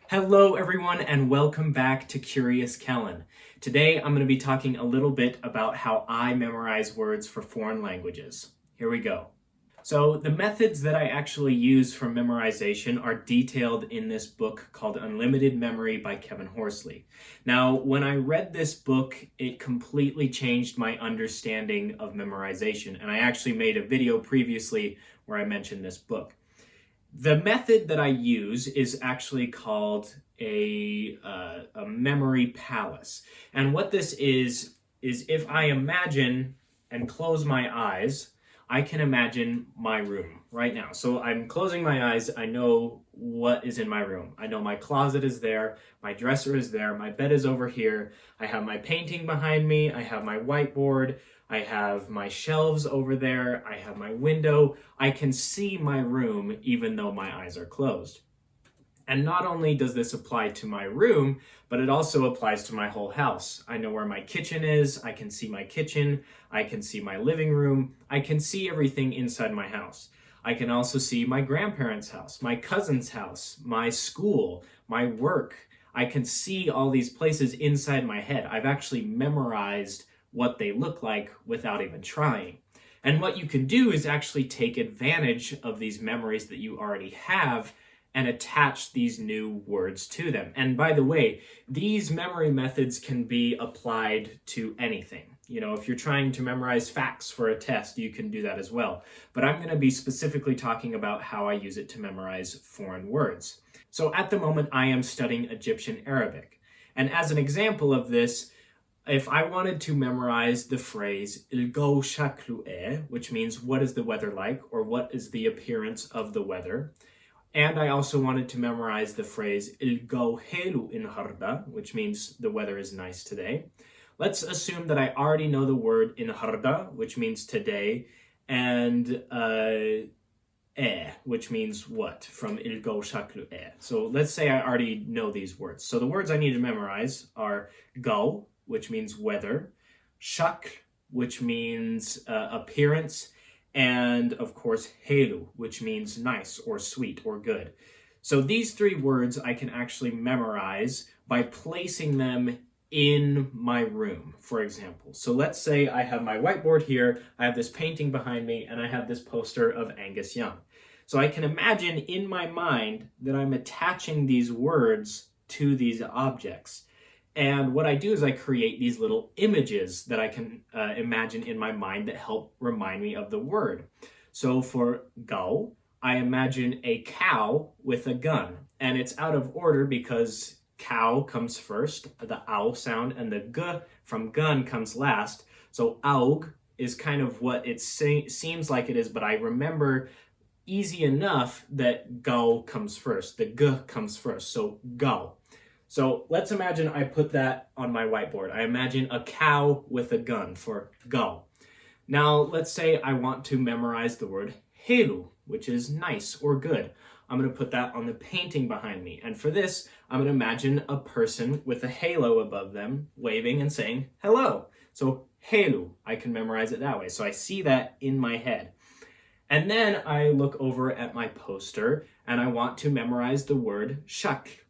Hello everyone and welcome back to Curious Kellen. Today I'm going to be talking a little bit about how I memorize words for foreign languages. Here we go. So the methods that I actually use for memorization are detailed in this book called Unlimited Memory by Kevin Horsley. Now, when I read this book, it completely changed my understanding of memorization, and I actually made a video previously where I mentioned this book. The method that I use is actually called a memory palace. And what this is if I imagine and close my eyes, I can imagine my room right now. So I'm closing my eyes. I know what is in my room. I know my closet is there. My dresser is there. My bed is over here. I have my painting behind me. I have my whiteboard. I have my shelves over there. I have my window. I can see my room even though my eyes are closed. And not only does this apply to my room, but it also applies to my whole house. I know where my kitchen is. I can see my kitchen. I can see my living room. I can see everything inside my house. I can also see my grandparents' house, my cousin's house, my school, my work. I can see all these places inside my head. I've actually memorized what they look like without even trying. And what you can do is actually take advantage of these memories that you already have and attach these new words to them. And by the way, these memory methods can be applied to anything. You know, if you're trying to memorize facts for a test, you can do that as well. But I'm going to be specifically talking about how I use it to memorize foreign words. So at the moment, I am studying Egyptian Arabic. And as an example of this, if I wanted to memorize the phrase "ilgo shaklu which means what is the weather like, or what is the appearance of the weather, and I also wanted to memorize the phrase "ilgo helu inharda," which means the weather is nice today. Let's assume that I already know the word inharda, which means today, and which means what, from ilgo shaklu So let's say I already know these words. So the words I need to memorize are go, which means weather, shak, which means appearance, and of course helu, which means nice or sweet or good. So these three words I can actually memorize by placing them in my room, for example. So let's say I have my whiteboard here, I have this painting behind me, and I have this poster of Angus Young. So I can imagine in my mind that I'm attaching these words to these objects. And what I do is I create these little images that I can imagine in my mind that help remind me of the word. So for go, I imagine a cow with a gun. And it's out of order because cow comes first, the ow sound, and the g from gun comes last. So aug is kind of what it seems like it is, but I remember easy enough that go comes first. The g comes first, so go. So let's imagine I put that on my whiteboard. I imagine a cow with a gun for go. Now let's say I want to memorize the word helu, which is nice or good. I'm going to put that on the painting behind me. And for this, I'm going to imagine a person with a halo above them waving and saying hello. So helu, I can memorize it that way. So I see that in my head. And then I look over at my poster and I want to memorize the word shak.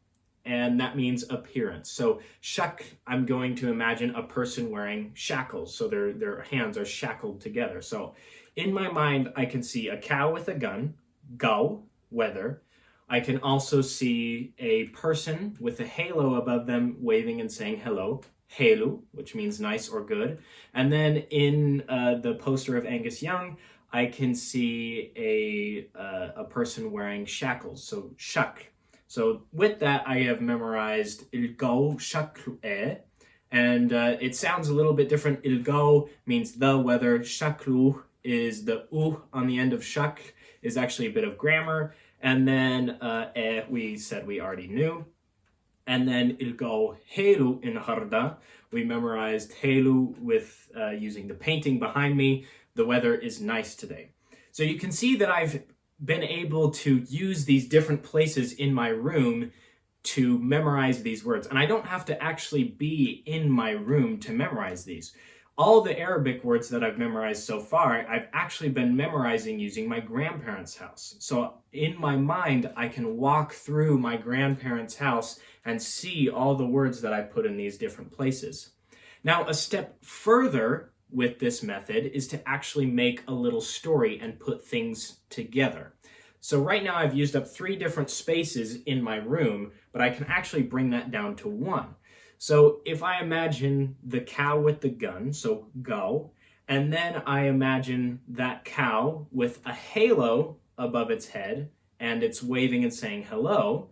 And that means appearance. So shak, I'm going to imagine a person wearing shackles. So their hands are shackled together. So in my mind, I can see a cow with a gun, go, weather. I can also see a person with a halo above them waving and saying hello, helu, which means nice or good. And then in the poster of Angus Young, I can see a person wearing shackles. So shak. So with that, I have memorized ilgo shaklu and it sounds a little bit different. Ilgo means the weather. Shaklu is the u on the end of shak, is actually a bit of grammar. And then we said we already knew. And then ilgo helu inharda, we memorized helu with using the painting behind me. The weather is nice today. So you can see that I've been able to use these different places in my room to memorize these words. And I don't have to actually be in my room to memorize these. all the Arabic words that I've memorized so far, I've actually been memorizing using my grandparents' house. So in my mind, I can walk through my grandparents' house and see all the words that I put in these different places. Now, a step further with this method is to actually make a little story and put things together. So right now I've used up 3 different spaces in my room, but I can actually bring that down to 1. So if I imagine the cow with the gun, so go, and then I imagine that cow with a halo above its head, and it's waving and saying hello,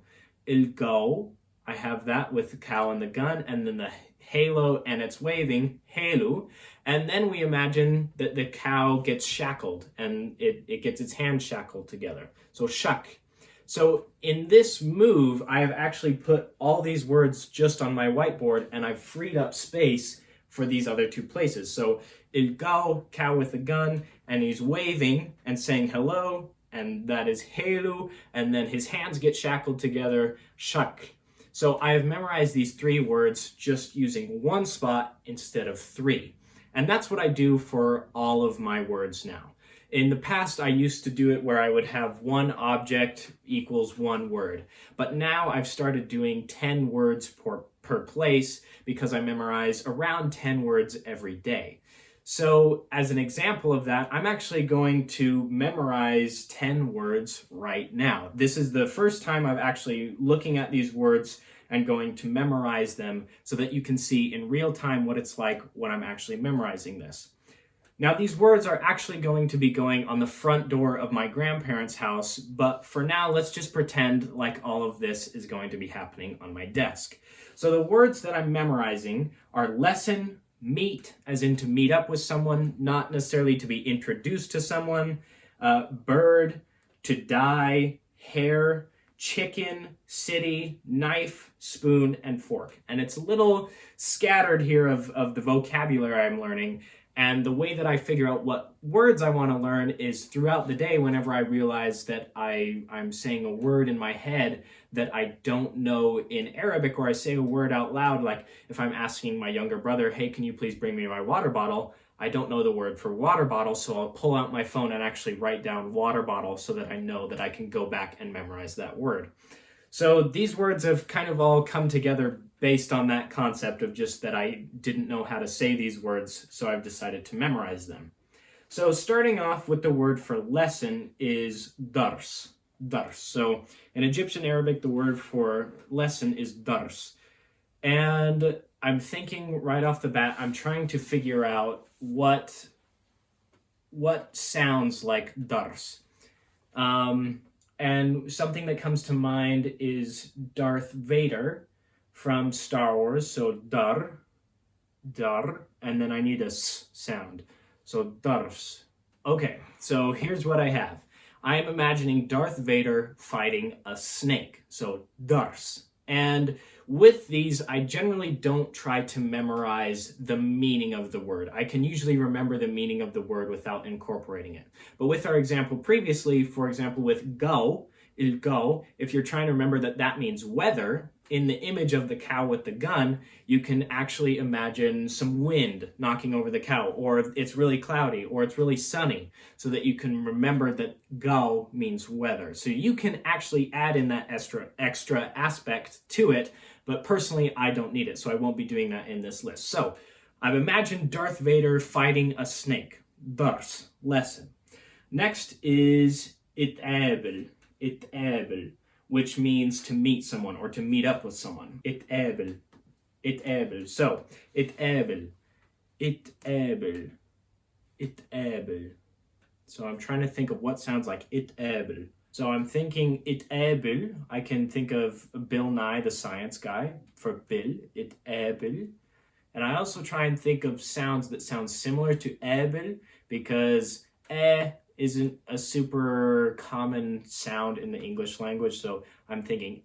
il go, I have that with the cow and the gun, and then the halo and it's waving, halo, and then we imagine that the cow gets shackled, and it gets its hands shackled together, so shak. So in this move, I have actually put all these words just on my whiteboard, and I've freed up space for these other 2 places. So il go, cow with a gun, and he's waving and saying hello, and that is helu, and then his hands get shackled together, shak. So I have memorized these 3 words just using 1 spot instead of 3. And that's what I do for all of my words now. In the past, I used to do it where I would have 1 object equals 1 word. But now I've started doing 10 words per place because I memorize around 10 words every day. So as an example of that, I'm actually going to memorize 10 words right now. This is the first time I've actually looking at these words and going to memorize them so that you can see in real time what it's like when I'm actually memorizing this. Now, these words are actually going to be going on the front door of my grandparents' house, but for now, let's just pretend like all of this is going to be happening on my desk. So the words that I'm memorizing are lesson, meet, as in to meet up with someone, not necessarily to be introduced to someone, bird, to die, hair, chicken, city, knife, spoon, and fork. And it's a little scattered here of the vocabulary I'm learning. And the way that I figure out what words I want to learn is throughout the day whenever I realize that I'm saying a word in my head that I don't know in Arabic, or I say a word out loud, like if I'm asking my younger brother, hey, can you please bring me my water bottle? I don't know the word for water bottle, so I'll pull out my phone and actually write down water bottle so that I know that I can go back and memorize that word. So these words have kind of all come together based on that concept of just that I didn't know how to say these words, so I've decided to memorize them. So starting off with the word for lesson is dars. Dars. So in Egyptian Arabic, the word for lesson is dars. And I'm thinking right off the bat, I'm trying to figure out what sounds like dars. And something that comes to mind is Darth Vader from Star Wars. So dar, and then I need a s sound. So dars. Okay, so here's what I have. I am imagining Darth Vader fighting a snake. So dars. And with these, I generally don't try to memorize the meaning of the word. I can usually remember the meaning of the word without incorporating it. But with our example previously, for example, with go, il go, if you're trying to remember that that means weather, in the image of the cow with the gun, you can actually imagine some wind knocking over the cow, or it's really cloudy, or it's really sunny, so that you can remember that go means weather. So you can actually add in that extra aspect to it, but personally, I don't need it, so I won't be doing that in this list. So I've imagined Darth Vader fighting a snake. Dars, lesson. Next is it'able, which means to meet someone or to meet up with someone. It'able. So, it'able. So I'm trying to think of what sounds like it'able. So I'm thinking it'able. I can think of Bill Nye, the science guy, for Bill, it'able. And I also try and think of sounds that sound similar to able, because isn't a super common sound in the English language, so I'm thinking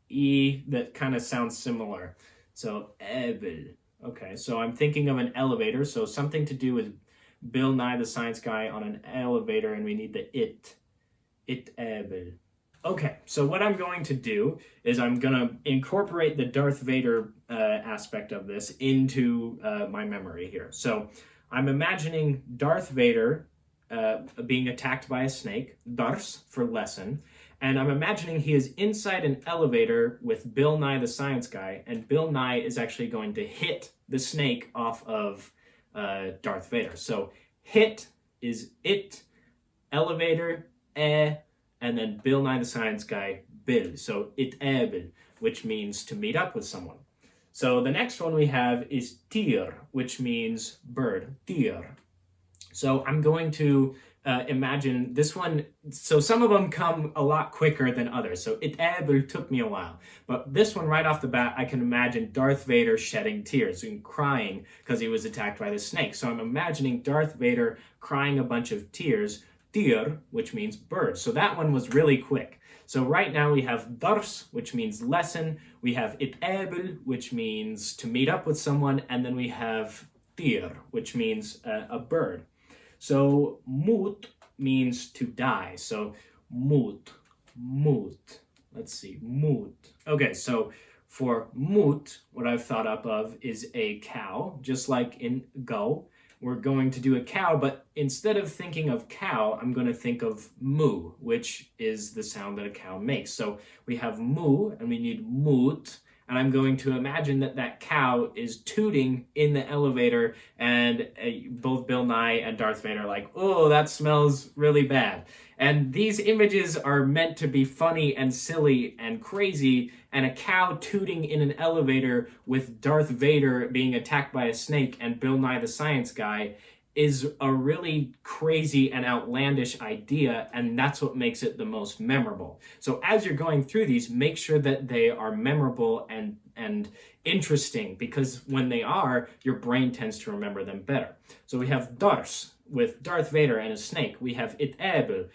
e, that kind of sounds similar. So able. Okay, so I'm thinking of an elevator, so something to do with Bill Nye the Science Guy on an elevator, and we need the it able. Okay, so what I'm going to do is I'm going to incorporate the Darth Vader aspect of this into my memory here. So I'm imagining Darth Vader being attacked by a snake, Dars for lesson, and I'm imagining he is inside an elevator with Bill Nye the Science Guy, and Bill Nye is actually going to hit the snake off of Darth Vader. So hit is it, elevator, and then Bill Nye the Science Guy, Bill. So it which means to meet up with someone. So the next one we have is tir, which means bird, tir. So I'm going to imagine this one. So some of them come a lot quicker than others. So it took me a while. But this one right off the bat, I can imagine Darth Vader shedding tears and crying because he was attacked by the snake. So I'm imagining Darth Vader crying a bunch of tears, tir, which means bird. So that one was really quick. So right now we have dars, which means lesson. We have it'abel, which means to meet up with someone. And then we have tir, which means a bird. So mut means to die. So mut. Let's see, mut. Okay, so for mut, what I've thought up of is a cow, just like in go. We're going to do a cow, but instead of thinking of cow, I'm going to think of moo, which is the sound that a cow makes. So we have moo, and we need mut, and I'm going to imagine that cow is tooting in the elevator, and both Bill Nye and Darth Vader are like, oh, that smells really bad. And these images are meant to be funny and silly and crazy, and a cow tooting in an elevator with Darth Vader being attacked by a snake and Bill Nye the Science Guy is a really crazy and outlandish idea, and that's what makes it the most memorable. So as you're going through these, make sure that they are memorable and interesting, because when they are, your brain tends to remember them better. So we have Dars with Darth Vader and a snake. We have it'abel,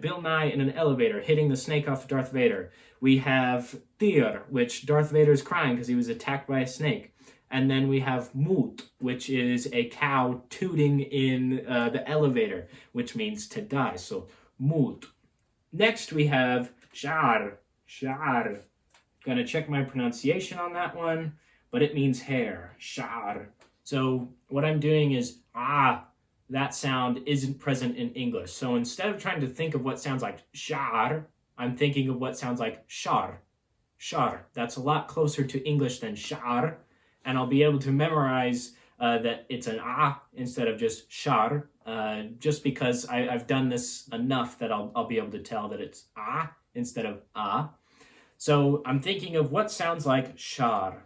Bill Nye in an elevator hitting the snake off of Darth Vader. We have tir, which Darth Vader is crying because he was attacked by a snake. And then we have mut, which is a cow tooting in the elevator, which means to die. So mut. Next we have shar. Gonna check my pronunciation on that one, but it means hair. Shar. So what I'm doing is that sound isn't present in English. So instead of trying to think of what sounds like shar, I'm thinking of what sounds like shar. Shar. That's a lot closer to English than shar. And I'll be able to memorize that it's an instead of just shar, just because I've done this enough that I'll be able to tell that it's instead of . So I'm thinking of what sounds like shar.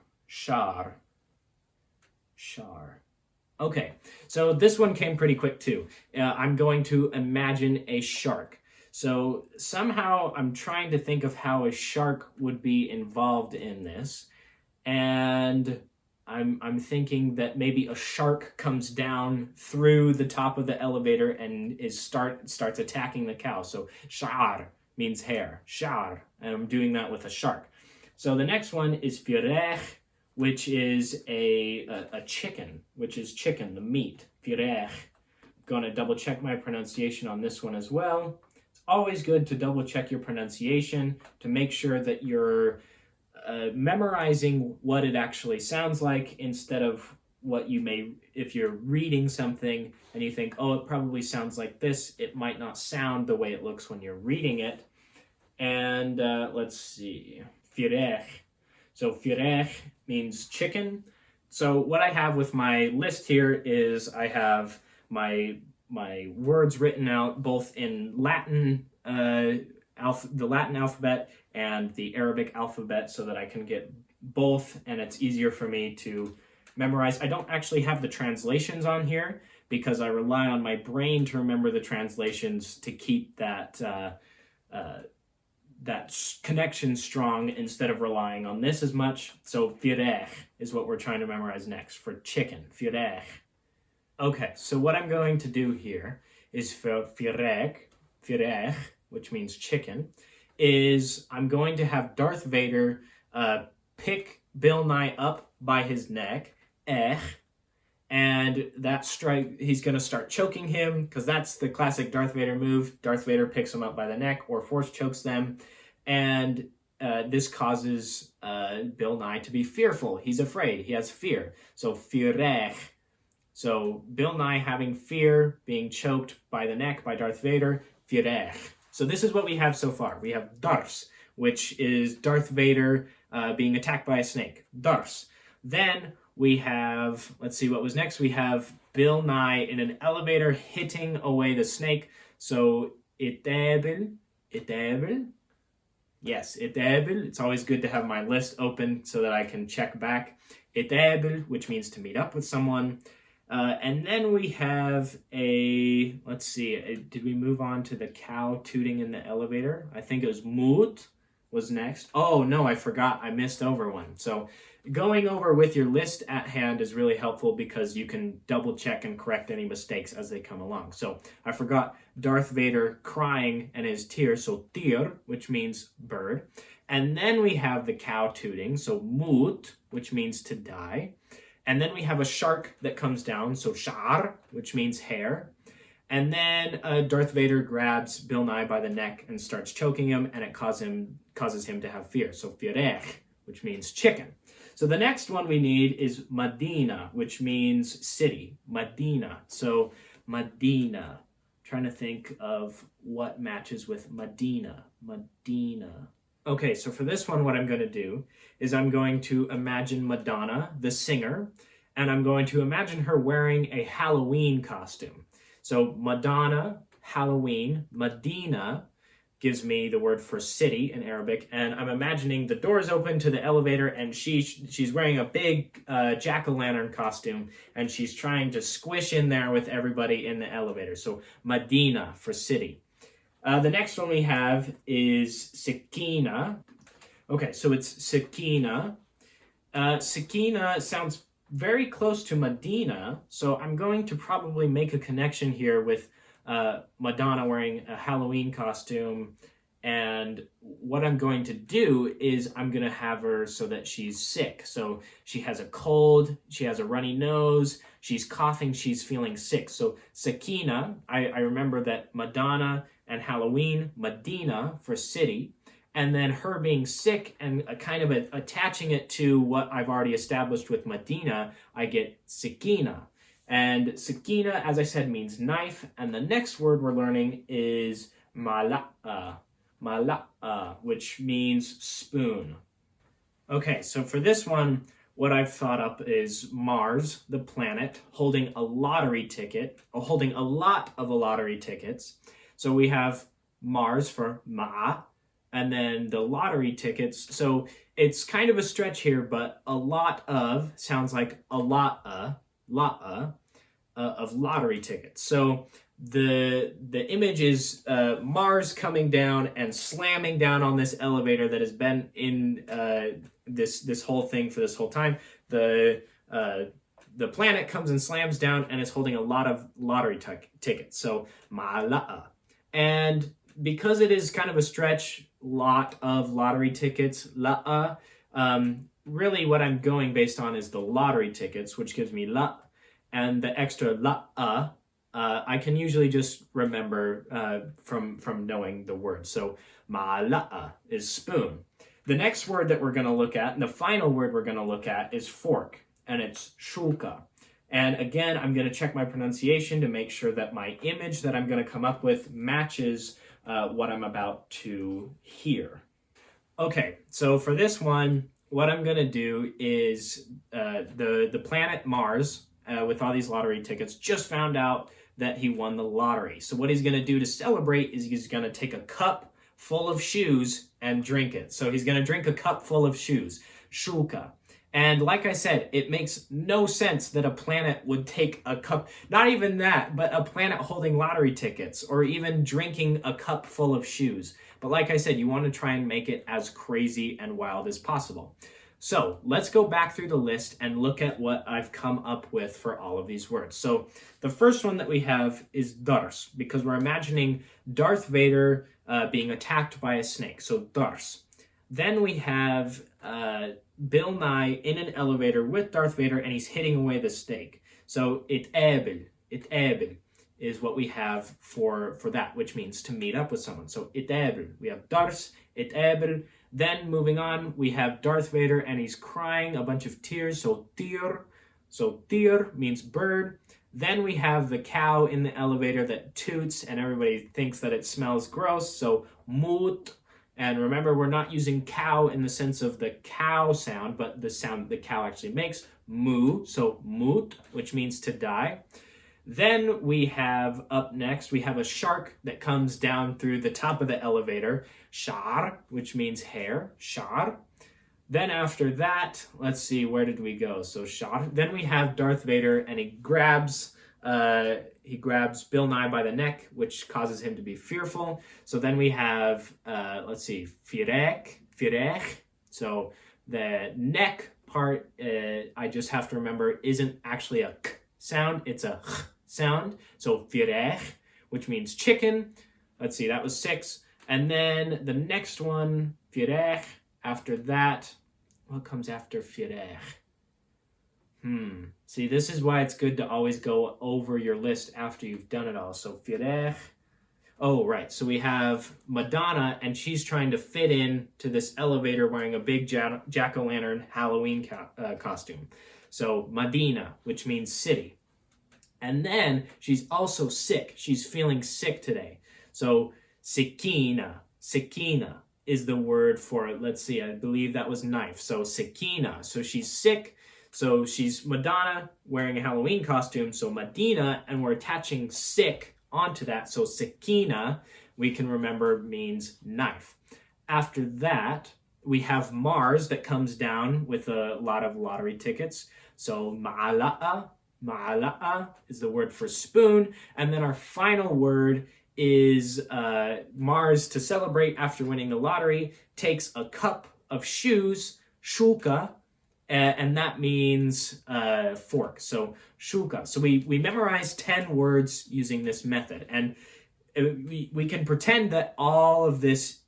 Okay, so this one came pretty quick too. I'm going to imagine a shark. So somehow I'm trying to think of how a shark would be involved in this. And I'm thinking that maybe a shark comes down through the top of the elevator and starts attacking the cow. So shar means hair, shar, and I'm doing that with a shark. So the next one is firech, which is a chicken, which is chicken, the meat, firech. Gonna double check my pronunciation on this one as well. It's always good to double check your pronunciation to make sure that you're memorizing what it actually sounds like instead of what you may, if you're reading something and you think, oh, it probably sounds like this, it might not sound the way it looks when you're reading it. And let's see, firech. So firech means chicken. So what I have with my list here is I have my words written out both in Latin, the Latin alphabet and the Arabic alphabet so that I can get both, and it's easier for me to memorize. I don't actually have the translations on here because I rely on my brain to remember the translations to keep that connection strong instead of relying on this as much. So firech is what we're trying to memorize next for chicken, firech. Okay, so what I'm going to do here is for firech, which means chicken, is I'm going to have Darth Vader pick Bill Nye up by his neck, and that strike, he's going to start choking him because that's the classic Darth Vader move. Darth Vader picks him up by the neck or force chokes them, and this causes Bill Nye to be fearful. He's afraid. He has fear. So furech. So Bill Nye having fear, being choked by the neck by Darth Vader, furech. So this is what we have so far. We have dars, which is Darth Vader being attacked by a snake. Dars. Then we have, let's see what was next. We have Bill Nye in an elevator hitting away the snake. So itebel. Yes, itebel. It's always good to have my list open so that I can check back. Itebel, which means to meet up with someone. And then we have let's see, did we move on to the cow tooting in the elevator? I think it was moot was next. Oh, no, I forgot. I missed over one. So going over with your list at hand is really helpful because you can double check and correct any mistakes as they come along. So I forgot Darth Vader crying and his tears, so tir, which means bird. And then we have the cow tooting, so moot, which means to die. And then we have a shark that comes down, so shar, which means hair. And then Darth Vader grabs Bill Nye by the neck and starts choking him, and it causes him to have fear. So firech, which means chicken. So the next one we need is Medina, which means city. Medina. So Medina. Trying to think of what matches with Medina. Medina. Okay, so for this one, what I'm going to do is I'm going to imagine Madonna, the singer, and I'm going to imagine her wearing a Halloween costume. So Madonna, Halloween, Medina gives me the word for city in Arabic, and I'm imagining the doors open to the elevator, and she's wearing a big jack-o'-lantern costume, and she's trying to squish in there with everybody in the elevator. So Medina for city. The next one we have is Sakina. Okay, so it's Sakina. Sakina sounds very close to Medina, so I'm going to probably make a connection here with Madonna wearing a Halloween costume, and what I'm going to do is I'm going to have her so that she's sick. So she has a cold, she has a runny nose, she's coughing, she's feeling sick. So Sakina, I remember that Madonna and Halloween, Medina for city, and then her being sick and kind of attaching it to what I've already established with Medina, I get Sakina. And Sakina, as I said, means knife, and the next word we're learning is mala'a, which means spoon. Okay, so for this one, what I've thought up is Mars, the planet, holding a lottery ticket, or holding a lot of lottery tickets. So we have Mars for ma'a, and then the lottery tickets. So it's kind of a stretch here, but a lot of sounds like a la'a of lottery tickets. So the image is Mars coming down and slamming down on this elevator that has been in this whole thing for this whole time. The planet comes and slams down and is holding a lot of lottery tickets. So mala'a. And because it is kind of a stretch, lot of lottery tickets, la'a, really what I'm going based on is the lottery tickets, which gives me la, and the extra la'a, I can usually just remember from knowing the word. So mala'a is spoon. The next word that we're going to look at, and the final word we're going to look at, is fork, and it's shulka. And again, I'm going to check my pronunciation to make sure that my image that I'm going to come up with matches what I'm about to hear. Okay, so for this one, what I'm going to do is the planet Mars, with all these lottery tickets, just found out that he won the lottery. So what he's going to do to celebrate is he's going to take a cup full of shoes and drink it. So he's going to drink a cup full of shoes, shulka. And like I said, it makes no sense that a planet would take a cup, not even that, but a planet holding lottery tickets or even drinking a cup full of shoes. But like I said, you want to try and make it as crazy and wild as possible. So let's go back through the list and look at what I've come up with for all of these words. So the first one that we have is dars, because we're imagining Darth Vader being attacked by a snake. So dars. Then we have Bill Nye in an elevator with Darth Vader, and he's hitting away the snake. So it able is what we have for that, which means to meet up with someone. So it able. We have dars, it able. Then moving on, we have Darth Vader and he's crying a bunch of tears. So tir. So tir means bird. Then we have the cow in the elevator that toots and everybody thinks that it smells gross. So moot. And remember, we're not using cow in the sense of the cow sound, but the sound the cow actually makes, moo, so moot, which means to die. Then we have, up next, we have a shark that comes down through the top of the elevator, shar, which means hair, shar. Then after that, let's see, where did we go? So shar. Then we have Darth Vader, and he grabs Bill Nye by the neck, which causes him to be fearful. So then we have, let's see, firech. So the neck part, I just have to remember, isn't actually a k sound, it's a ch sound. So firech, which means chicken. Let's see, that was 6. And then the next one, firech, after that, what comes after firech? See, this is why it's good to always go over your list after you've done it all. So, firech. Oh, right. So we have Madonna, and she's trying to fit in to this elevator wearing a big jack-o'-lantern Halloween costume. So, Medina, which means city. And then she's also sick. She's feeling sick today. So, sikina is the word for, let's see, I believe that was knife. So, sikina. So she's sick. So she's Madonna wearing a Halloween costume, so Medina, and we're attaching sick onto that. So sikina, we can remember, means knife. After that, we have Mars that comes down with a lot of lottery tickets. So ma'ala'a is the word for spoon. And then our final word is Mars, to celebrate after winning the lottery, takes a cup of shoes, shuka, and that means fork. So shuka. So we memorized 10 words using this method. And we can pretend that all of this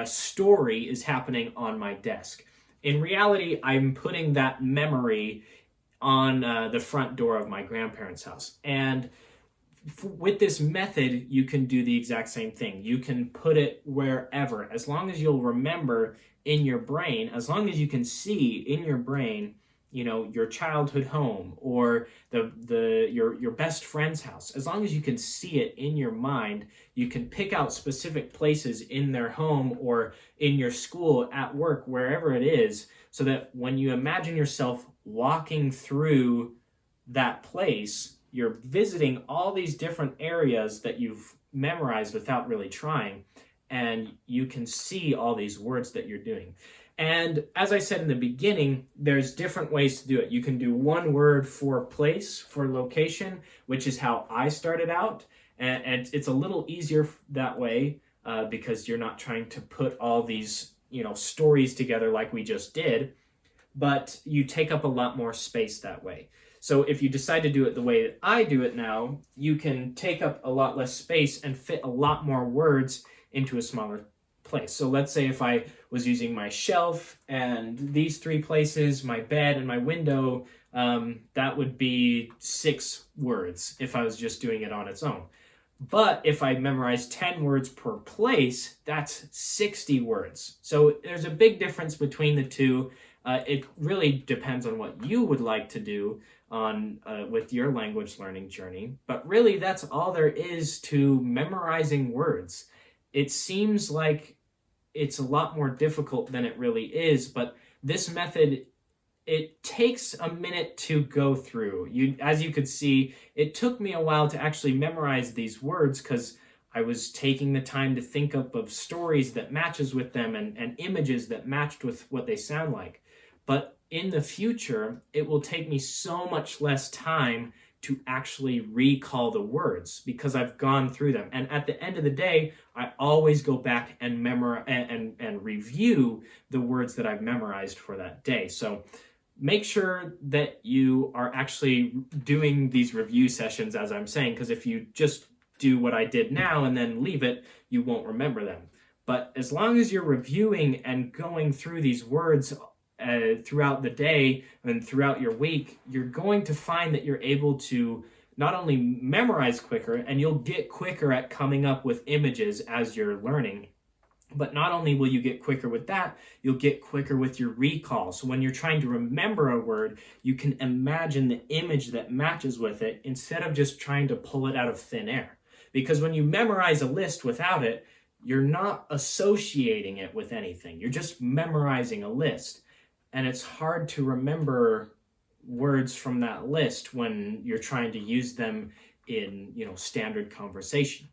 story is happening on my desk. In reality, I'm putting that memory on the front door of my grandparents' house. And with this method, you can do the exact same thing. You can put it wherever, as long as you'll remember in your brain, as long as you can see in your brain, you know, your childhood home or your best friend's house. As long as you can see it in your mind, you can pick out specific places in their home or in your school, at work, wherever it is, so that when you imagine yourself walking through that place, you're visiting all these different areas that you've memorized without really trying, and you can see all these words that you're doing. And as I said in the beginning, there's different ways to do it. You can do one word for place, for location, which is how I started out. And it's a little easier that way because you're not trying to put all these, stories together like we just did, but you take up a lot more space that way. So if you decide to do it the way that I do it now, you can take up a lot less space and fit a lot more words into a smaller place. So let's say if I was using my shelf and these 3 places, my bed and my window, that would be 6 words if I was just doing it on its own. But if I memorize 10 words per place, that's 60 words. So there's a big difference between the two. It really depends on what you would like to do with your language learning journey. But really, that's all there is to memorizing words. It seems like it's a lot more difficult than it really is, but this method, it takes a minute to go through. As you could see, it took me a while to actually memorize these words because I was taking the time to think up of stories that matches with them and images that matched with what they sound like. But in the future, it will take me so much less time to actually recall the words because I've gone through them. And at the end of the day, I always go back and and review the words that I've memorized for that day. So make sure that you are actually doing these review sessions as I'm saying, because if you just do what I did now and then leave it, you won't remember them. But as long as you're reviewing and going through these words throughout the day and throughout your week, you're going to find that you're able to not only memorize quicker, and you'll get quicker at coming up with images as you're learning, but not only will you get quicker with that, you'll get quicker with your recall. So when you're trying to remember a word, you can imagine the image that matches with it instead of just trying to pull it out of thin air. Because when you memorize a list without it, you're not associating it with anything. You're just memorizing a list. And it's hard to remember words from that list when you're trying to use them in, standard conversation.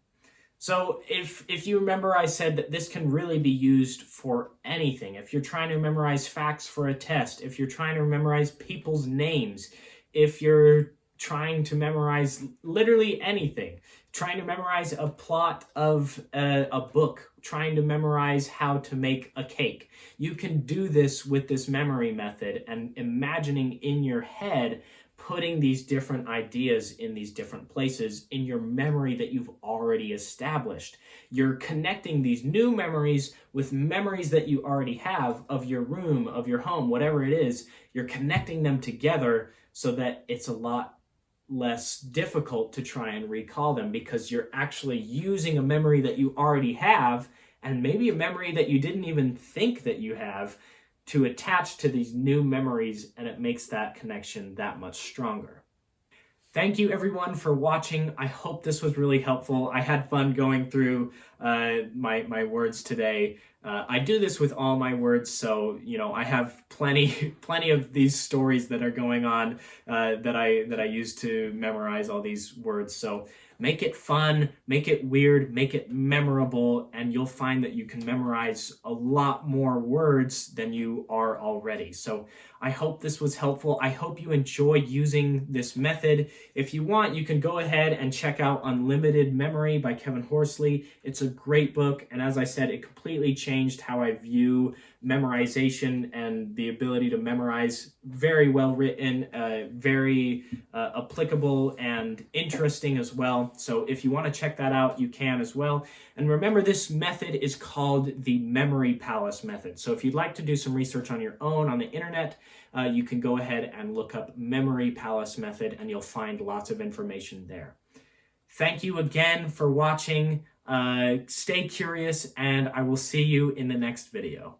So if you remember, I said that this can really be used for anything. If you're trying to memorize facts for a test, if you're trying to memorize people's names, if you're trying to memorize literally anything, trying to memorize a plot of a book, trying to memorize how to make a cake. You can do this with this memory method and imagining in your head putting these different ideas in these different places in your memory that you've already established. You're connecting these new memories with memories that you already have of your room, of your home, whatever it is. You're connecting them together so that it's a lot less difficult to try and recall them because you're actually using a memory that you already have and maybe a memory that you didn't even think that you have to attach to these new memories, and it makes that connection that much stronger. Thank you everyone for watching. I hope this was really helpful. I had fun going through my words today. I do this with all my words, so I have plenty of these stories that are going on that I use to memorize all these words. So make it fun, make it weird, make it memorable, and you'll find that you can memorize a lot more words than you are already. So I hope this was helpful. I hope you enjoy using this method. If you want, you can go ahead and check out Unlimited Memory by Kevin Horsley. It's a great book, and as I said, it completely changed how I view memorization and the ability to memorize. Very well written, very applicable and interesting as well. So if you want to check that out, you can as well. And remember, this method is called the Memory Palace method. So if you'd like to do some research on your own on the internet, you can go ahead and look up Memory Palace method and you'll find lots of information there. Thank you again for watching. Stay curious, and I will see you in the next video.